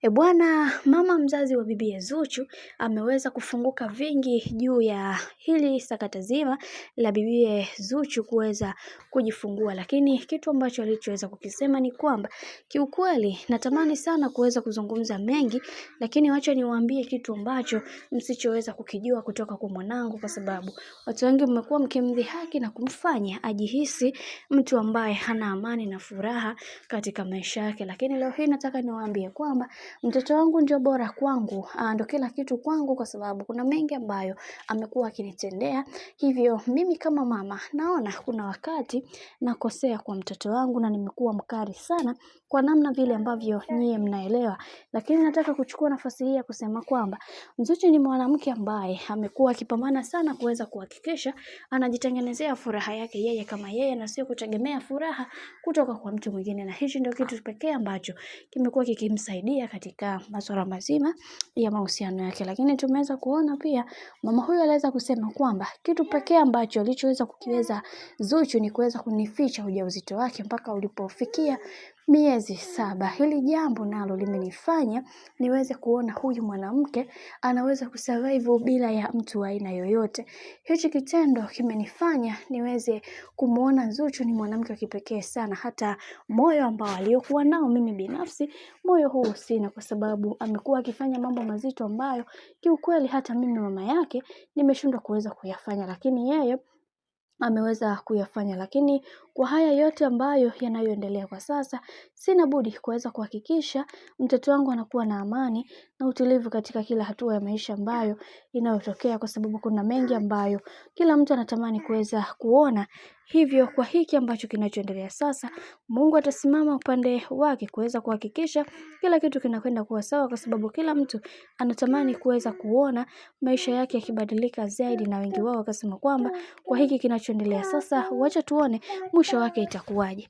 Bwana, mama mzazi wa bibiye Zuchu ameweza kufunguka vingi juu ya hili sakata zima la bibiye Zuchu kuweza kujifungua, lakini kitu ambacho alichoweza kukisema ni kwamba kiukweli natamani sana kuweza kuzungumza mengi, lakini wacha niwaambie kitu ambacho msichoweza kukijua kutoka kwa mwanangu, kwa sababu watu wengi mmekuwa mkimdhihaki na kumfanya ajihisi mtu ambaye hana amani na furaha katika maisha yake. Lakini leo hii nataka niwaambie kwamba mtoto wangu ndio bora kwangu, ndio kila kitu kwangu, kwa sababu kuna mengi ambayo amekuwa akinitendea. Hivyo mimi kama mama naona kuna wakati nakosea kwa mtoto wangu na nimekuwa mkali sana kwa namna vile ambavyo nyie mnaelewa. Lakini nataka kuchukua nafasi hii ya kusema kwamba Zuchu ni mwanamke ambaye amekuwa akipambana sana kuweza kuhakikisha anajitengenezea furaha yake yeye kama yeye, na sio kutegemea furaha kutoka kwa mtu mwingine, na hicho ndio kitu pekee ambacho kimekuwa kikimsaidia katika masuala mazima ya mahusiano yake. Lakini tumeweza kuona pia mama huyu aliweza kusema kwamba kitu pekee ambacho alichoweza kukiweza Zuchu ni kuweza kunificha ujauzito wake mpaka ulipofikia miezi 7. Hili jambo nalo limenifanya niweze kuona huyu mwanamke anaweza kusurvive bila ya mtu wa aina yoyote. Hichi kitendo kimenifanya niweze kumuona Zuchu ni mwanamke wa kipekee sana. Hata moyo ambao aliokuwa nao mimi binafsi, moyo huu sina, kwa sababu amekuwa akifanya mambo mazito ambayo kiukweli hata mimi mama yake nimeshindwa kuweza kuyafanya, lakini yeye ameweza kuyafanya. Lakini kwa haya yote ambayo yanayoendelea kwa sasa, sina budi kuweza kuhakikisha mtoto wangu anakuwa na amani na utulivu katika kila hatua ya maisha ambayo inayotokea, kwa sababu kuna mengi ambayo kila mtu anatamani kuweza kuona. Hivyo kwa hiki ambacho kinachoendelea sasa, Mungu atasimama upande wake kuweza kuhakikisha kila kitu kinakwenda kuwa sawa, kwa sababu kila mtu anatamani kuweza kuona maisha yake yakibadilika zaidi, na wengi wao wakasema kwamba kwa hiki kinachoendelea sasa, wacha tuone mwisho wake itakuwaje.